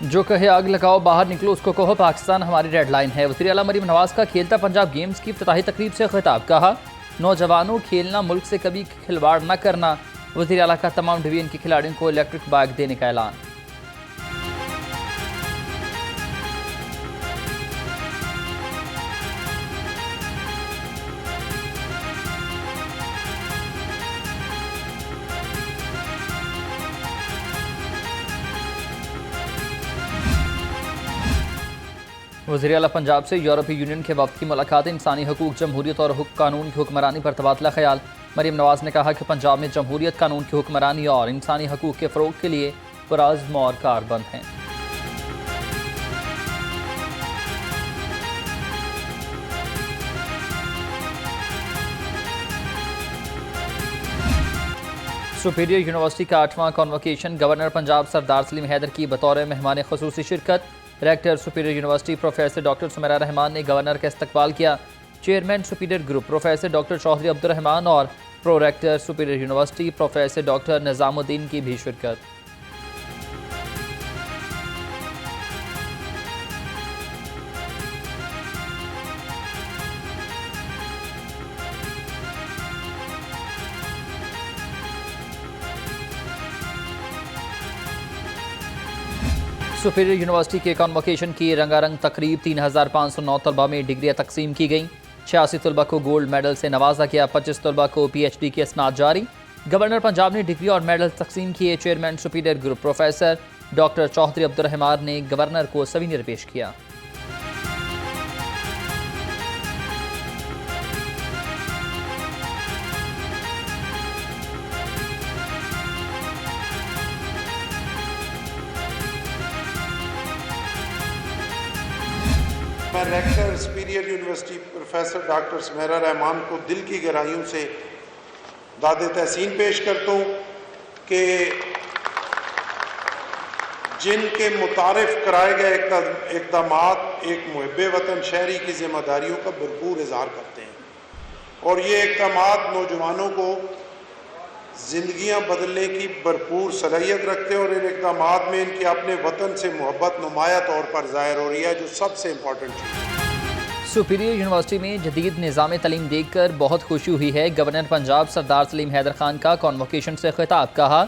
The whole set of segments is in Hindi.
जो कहे आग लगाओ बाहर निकलो उसको कहो पाकिस्तान हमारी रेड लाइन है। वज़ीर आला मरीम नवाज का खेलता पंजाब गेम्स की इफ्तिताही तकरीब से खिताब। कहा नौजवानों खेलना मुल्क से कभी खिलवाड़ न करना। वज़ीर आला का तमाम डिवीजन के खिलाड़ियों को इलेक्ट्रिक बाइक देने का ऐलान। वज़ीर आला पंजाब से यूरोपीय यूनियन के वफ़द की मुलाकात। इंसानी हकूक़, जमहूरियत और कानून की हुक्मरानी पर तबादला ख्याल। मरीम नवाज ने कहा कि पंजाब में जमहूरियत, कानून की हुक्मरानी और इंसानी हकूक़ के फ़रोग़ के लिए पुरअज़्म और कारबंद हैं। सुपीरियर यूनिवर्सिटी का 8वां कॉन्वोकेशन। गवर्नर पंजाब सरदार सलीम हैदर की बतौर मेहमान ख़ुसूसी शिरकत। Rector superior university professor doctor Sumera Rahman ने गवर्नर का इस्तकबाल किया। Chairman superior group professor doctor Chaudhry Abdurrahman और pro rector superior university professor doctor Nizamuddin की भी शिरकत। सुपीरियर यूनिवर्सिटी के कॉन्वोकेशन की रंगारंग तकरीब। 3509 तलबा में डिग्रियाँ तकसीम की गईं। 86 तलबा को गोल्ड मेडल से नवाजा गया। 25 तलबा को PhD की असनाद जारी। गवर्नर पंजाब ने डिग्री और मेडल तकसीम किए। Chairman superior group professor doctor Chaudhry Abdurrahman ने गवर्नर को सवीनियर पेश किया। मैं rector superior university professor doctor Sumera Rahman को दिल की गहराइयों से दादे तहसीन पेश करता हूँ कि जिनके मुतारिफ कराए गए इक़दामात एक मुहिब्बे वतन शहरी की जिम्मेदारियों का भरपूर इजहार करते हैं और ये इक़दामात नौजवानों को ज़िंदगियाँ बदलने की भरपूर सलाहियत रखते हैं और इन इक़दामात में इनकी अपने वतन से मोहब्बत नुमाया तौर पर ज़ाहिर हो रही है, जो सबसे इम्पोर्टेंट चीज़ है। सुपीरियर यूनिवर्सिटी में जदीद निज़ाम तलीम देखकर बहुत खुशी हुई है। गवर्नर पंजाब सरदार सलीम हैदर खान का कॉन्वोकेशन से खिताब। कहा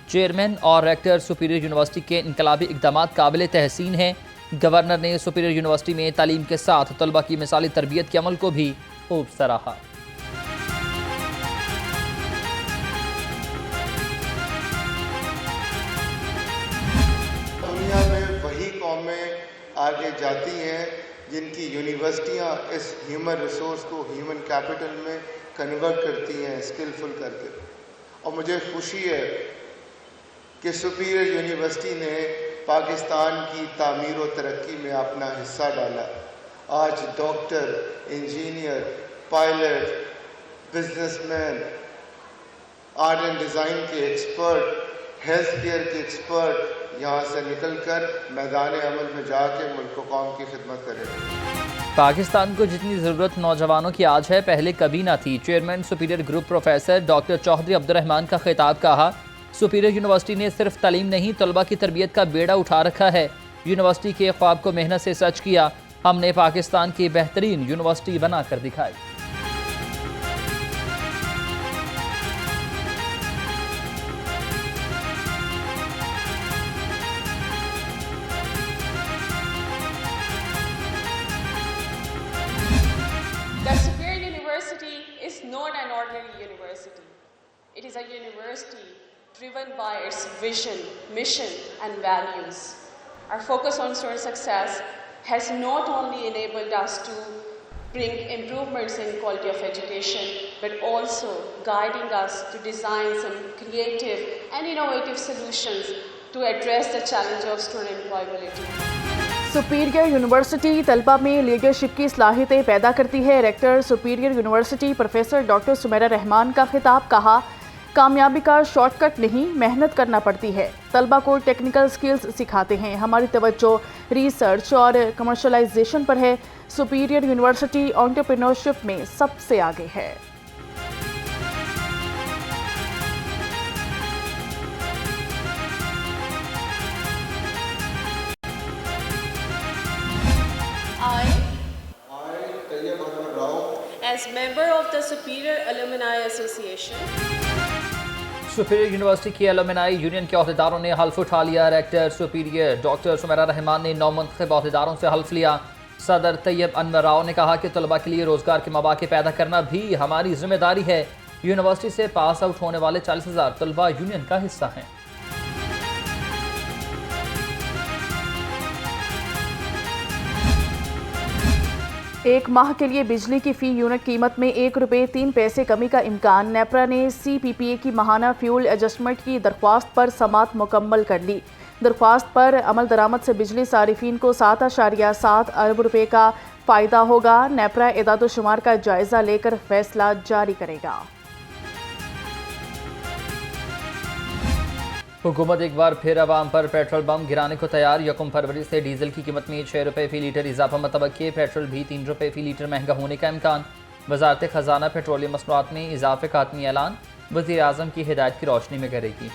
चेयरमैन और रेक्टर सुपीरियर यूनिवर्सिटी के इनकलाबी इक़दामात काबिल तहसीन हैं। गवर्नर ने सुपीरियर यूनिवर्सिटी में तालीम के साथ तलबा की मिसाली तरबियत के अमल को भी खूब सराहा। दुनिया में वही कौमें आगे जाती हैं जिनकी यूनिवर्सिटियां इस ह्यूमन रिसोर्स को ह्यूमन कैपिटल में कन्वर्ट करती हैं स्किलफुल करके। और मुझे खुशी है कि सुपीरियर यूनिवर्सिटी ने पाकिस्तान की तामीर व तरक्की में अपना हिस्सा डाला। आज doctor, engineer, pilot, businessman, art and design के एक्सपर्ट, हेल्थ केयर के एक्सपर्ट यहाँ से निकलकर मैदान अमल में जाके मुल्क व कौम की खिदमत करें। पाकिस्तान को जितनी ज़रूरत नौजवानों की आज है पहले कभी ना थी। Chairman superior group professor doctor Chaudhry Abdurrahman का खिताब। कहा सुपीरियर यूनिवर्सिटी ने सिर्फ तालीम नहीं तलबा की तरबियत का बेड़ा उठा रखा है। यूनिवर्सिटी के ख्वाब को मेहनत से सच किया। हमने पाकिस्तान की बेहतरीन यूनिवर्सिटी बनाकर दिखाई। The Superior University is not an ordinary university. It is a university driven by its vision, mission and values. Our focus on student success has not only enabled us to bring improvements in quality of education, but also guiding us to design some creative and innovative solutions to address the challenge of student employability. Superior University तलबा में लीडरशिप की सलाहियतें पैदा करती है। Rector superior university professor doctor Sumera Rahman का खिताब। कहा कामयाबी का शॉर्टकट नहीं, मेहनत करना पड़ती है। तलबा को टेक्निकल स्किल्स सिखाते हैं। हमारी तवज्जो रिसर्च और कमर्शलाइजेशन पर है। सुपीरियर यूनिवर्सिटी एंटरप्रेन्योरशिप में सबसे आगे है। as member of the Superior Alumni Association. Superior University की एलुमनाई यूनियन के अहदेदारों ने हल्फ उठा लिया। Rector Superior doctor Sumera Rahman ने नौमुंतखब अहदेदारों से हल्फ लिया। सदर तैयब अनवर राव ने कहा कि तलबा के लिए रोजगार के मौके पैदा करना भी हमारी जिम्मेदारी है। यूनिवर्सिटी से पास आउट होने वाले 40,000 तलबा यूनियन का हिस्सा हैं। एक माह के लिए बिजली की फ़ी यूनिट कीमत में 1 रुपये 3 पैसे कमी का इम्कान। नेपरा ने CPPA की माहाना फ्यूल एडजस्टमेंट की दरख्वास्त पर समाअत मुकम्मल कर ली। दरख्वास्त पर अमल दरामद से बिजली सारिफीन को 7.7 अरब रुपये का फ़ायदा होगा। नेपरा एदाद-ओ-शुमार का जायज़ा लेकर फैसला जारी करेगा। हुकूमत एक बार फिर अवाम पर पेट्रोल बम गिराने को तैयार। 1 फरवरी से डीजल की कीमत में 6 रुपये फ़ी लीटर इजाफा मतवक्के। पेट्रोल भी 3 रुपये फ़ी लीटर महंगा होने का इम्कान। वजारत खजाना पेट्रोलियम मसनूआत में इजाफे का हतमी ऐलान वज़ीर आज़म की हिदायत की रोशनी में करेगी।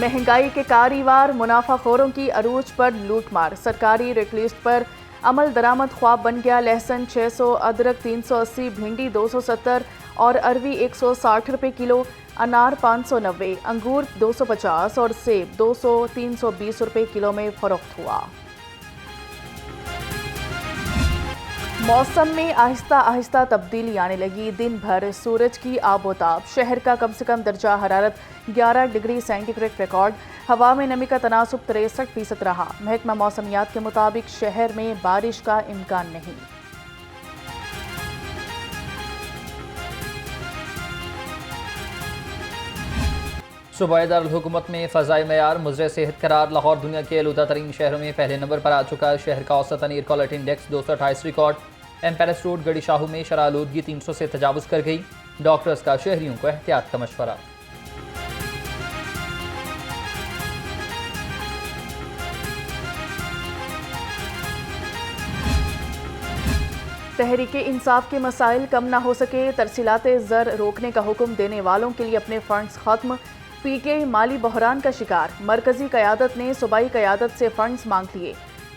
महंगाई के कारीवार मुनाफाखोरों की अरूज पर लूटमार। सरकारी रेट लिस्ट पर अमल दरामद ख्वाब बन गया। लहसुन 600, अदरक 380, भिंडी 270 और अरवी 160 रुपये किलो। अनार 590, अंगूर 250 और सेब 200-320 रुपये किलो में फरोख्त हुआ। मौसम में आहिस्ता आहिस्ता तब्दीली आने लगी। दिन भर सूरज की आबोताब। शहर का कम से कम दर्जा हरारत 11 डिग्री सेंटीग्रेड रिकॉर्ड। हवा में नमी का तनासुब 63% रहा। महकमा मौसमियात के मुताबिक शहर में बारिश का इम्कान नहीं। सूबाई दारुल हुकूमत में फ़ज़ाई मयार मुज़र सेहत करार। लाहौर दुनिया के आलूदा तरीन शहरों में पहले नंबर पर आ चुका है। शहर का औसतन air quality index 228 record. Empress road Garhi Shahu में शरह आलूदगी 300 से तजावुज़ कर गई। डॉक्टर्स का शहरियों को एहतियात का मशवरा। तहरीके इंसाफ के मसाइल कम ना हो सके। तरसीलाते ज़र रोकने का हुक्म देने वालों के लिए अपने फंड्स खत्म। PTI माली बहरान का शिकार। मरकजी क़यादत ने सूबाई क़यादत से फंड्स मांग लिए।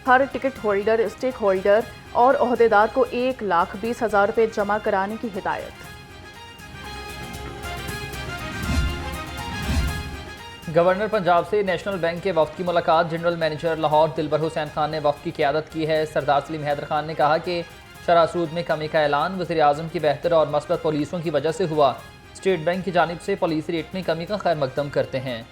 हर टिकट होल्डर, स्टेक होल्डर और ओहदेदार को 1,20,000 रुपये जमा कराने की हिदायत। गवर्नर पंजाब से नेशनल बैंक के वफ्द की मुलाकात। जनरल मैनेजर लाहौर दिलबर हुसैन खान ने वफ्द की क़यादत की है। सरदार सलीम हैदर खान ने कहा कि शरह सूद में कमी का ऐलान वज़ीर आज़म की बेहतर और मस्बत पॉलिसियों की वजह से हुआ। स्टेट बैंक की जानिब से पॉलिसी रेट में कमी का खैर मकदम करते हैं।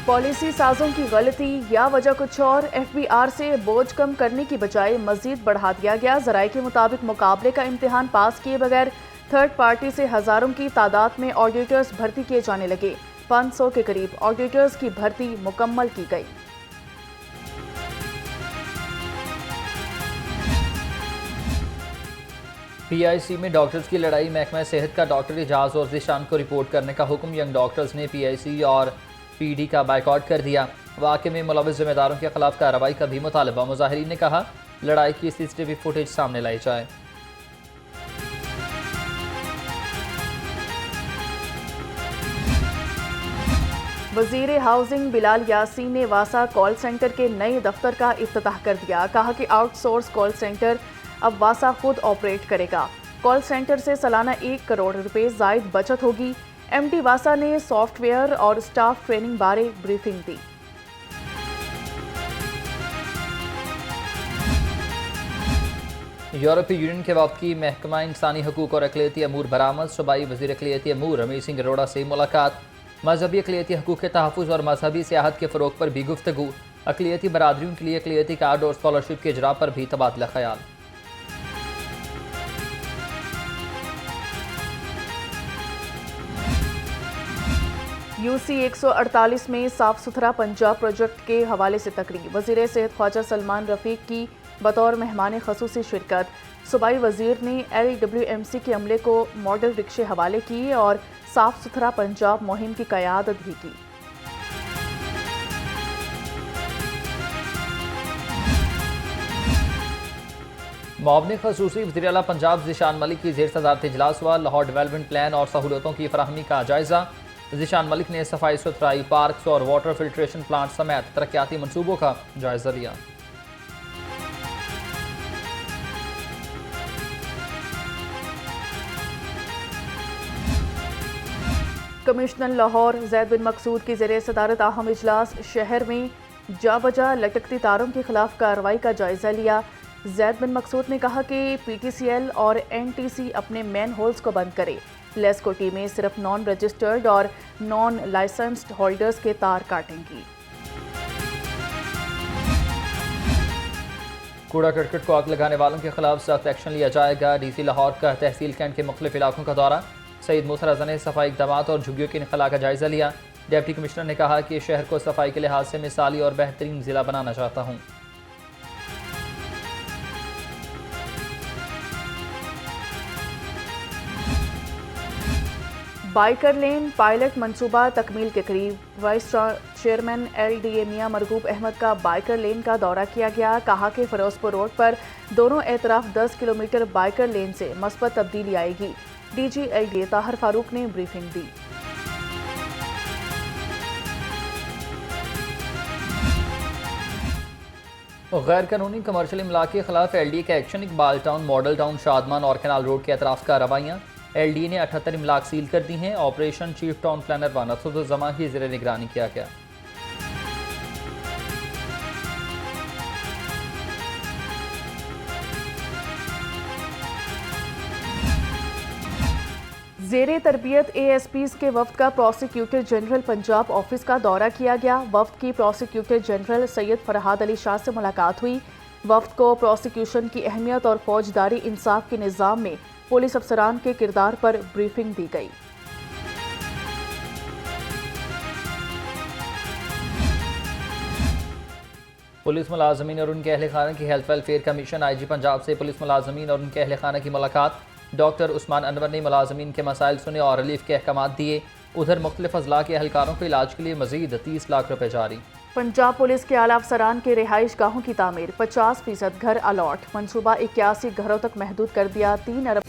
पॉलिसी साजों की गलती या वजह कुछ और। FBR से बोझ कम करने की बजाय मजीद बढ़ा दिया गया। ज़राए के मुताबिक मुकाबले का इम्तिहान पास किए बगैर थर्ड पार्टी से हज़ारों की तादाद में ऑडिटर्स भर्ती किए जाने लगे। 500 के करीब ऑडिटर्स की भर्ती मुकम्मल की गई। PIC में डॉक्टर्स की लड़ाई। महकमा सेहत का डॉक्टर एजाज और ज़ीशान को रिपोर्ट करने का हुक्म। यंग डॉक्टर्स ने PIC और PD का बाइकआउट कर दिया। वाक़े में मुलविस ज़िम्मेदारों के खिलाफ कार्रवाई का भी मुतालबा। मुजाहिरीन ने कहा लड़ाई की CCTV फुटेज सामने लाई जाए। वज़ीर हाउसिंग बिलाल यासीन ने वासा कॉल सेंटर के नए दफ्तर का इफ्तिताह कर दिया। कहा कि आउटसोर्स कॉल सेंटर अब वासा खुद ऑपरेट करेगा। कॉल सेंटर से सालाना 1 करोड़ रुपए जायद बचत होगी। MD वासा ने सॉफ्टवेयर और स्टाफ ट्रेनिंग बारे ब्रीफिंग दी। यूरोपीय यूनियन के वफ़द की महकमा इंसानी हकूक़ और अक़लियती अमूर बरामद। सूबाई वज़ीर अक़लियती अमूर रमेश सिंह अरोड़ा से मुलाकात। मजहबी अक़लियती हकूक़ के तहफ़्फ़ुज़ और मजहबी सियाहत के फ़रोग़ पर भी गुफ्तगू। अक़लियती बरादरियों के लिए अक़लियती कार्ड और स्कॉलरशिप के इजरा पर भी तबादला ख़याल। UC 148 में साफ सुथरा पंजाब प्रोजेक्ट के हवाले से तकरीब। वज़ीर सेहत ख्वाजा सलमान रफ़ीक की बतौर मेहमान ख़ुसूसी शिरकत। सूबाई वज़ीर ने LWMC के अमले को मॉडल रिक्शे हवाले किए और साफ सुथरा पंजाब मुहिम की क़यादत भी की। मुआवने खसूसी वज़ीर आला पंजाब ज़ीशान मलिक की ज़ेर सदारत इजलास हुआ। लाहौर डेवलपमेंट प्लान और सहूलतों की फराहमी का जायज़ा। ज़ीशान मलिक ने सफाई सुथराई, पार्क्स और वाटर फिल्ट्रेशन प्लांट समेत तरक्याती मनसूबों का जायज़ा लिया। कमिश्नर लाहौर जैद बिन मकसूद की ज़ेर सदारत अहम इजलास शहर में जा बजा लटकती तारों के खिलाफ कार्रवाई का जायज़ा लिया। जैद बिन मकसूद ने कहा कि PTCL और NTC अपने मैन होल्स को बंद करे। लेस्को टीमें सिर्फ नॉन रजिस्टर्ड और नॉन लाइसेंस्ड होल्डर्स के तार काटेंगी। कूड़ा करकट को आग लगाने वालों के खिलाफ सख्त एक्शन लिया जाएगा। DC लाहौर का तहसील कैंट के मुख्तलिफ इलाकों का दौरा। सईद मूसा रज़ा ने सफाई इक़दाम और झुग्गियों की इनखला का जायज़ा लिया। डिप्टी कमिश्नर ने कहा कि शहर को सफाई के लिहाज से मिसाली और बेहतरीन ज़िला बनाना चाहता हूँ। बाइकर लेन पायलट मंसूबा तकमील के करीब। वाइस चेयरमैन LDA मियां मरगूब अहमद का बाइकर लेन का दौरा किया गया। कहा कि फिरोजपुर रोड पर दोनों एतराफ 10 किलोमीटर बाइकर लेन से मस्बत तब्दीली आएगी। DG LDA ताहिर फारूक ने ब्रीफिंग दी। गैर कानूनी कमर्शियल इमलाक के खिलाफ LDA का action. Iqbal town, model town, Shadman और कैनाल रोड के अतराफ कार्रवाइयाँ। LDA ने 78 इमलाक सील कर दी हैं। ऑपरेशन चीफ टाउन प्लानर व नसरुद्दीन की ज़ेर निगरानी किया गया। ज़ेरे तरबियत ASPs के वफ्द का प्रोसिक्यूटर जनरल पंजाब ऑफिस का दौरा किया गया। वफ्द की प्रोसिक्यूटर जनरल सैयद फरहाद अली शाह से मुलाकात हुई। वफ्द को प्रोसिक्यूशन की अहमियत और फौजदारी इंसाफ के निज़ाम में पुलिस अफसरान के किरदार पर ब्रीफिंग दी गई। पुलिस मुलाजमीन और उनके अहल खाना की health welfare commission IG Punjab से पुलिस मुलाजमीन और उनके अहल खाना की मुलाकात। डॉक्टर उस्मान अनवर ने मुलाजमीन के मसाइल सुने और रिलीफ के अहकाम दिए। उधर मुख्तलिफ अजला के एहलकारों को इलाज के लिए मजीद 30 लाख रुपए जारी। पंजाब पुलिस के आला अफसरान के रिहाइश गाहों की तामीर 50% घर अलॉट। मनसूबा 81 घरों तक महदूद कर दिया। 3 अरब